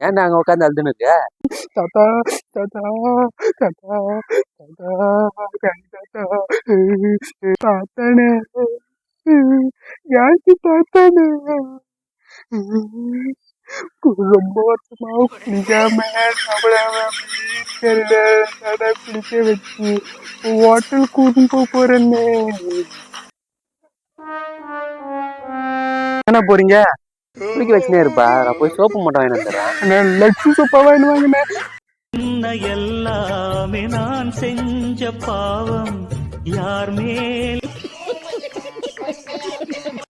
ஏன்டா அங்க உட்காந்து அழுதுன்னு இருக்க? தாத்தா தாத்தா தாத்தா தாத்தா தாத்தானே யாருக்கு தாத்தானே ரொம்ப வருஷமா குளிக்காம சாப்பிடாம தெரியல குளிக்க வச்சு ஹோட்டல் கூட்டிட்டு போறேன்னு என்ன போறீங்க? குளிக்க வச்சுனே இருப்பா, நான் போய் சோப்பு மட்டும் வாங்கி வந்துடுறேன். லட்சு சோப்பா வாங்கினேன். எல்லாமே நான் செஞ்ச பாவம் யார் மேல்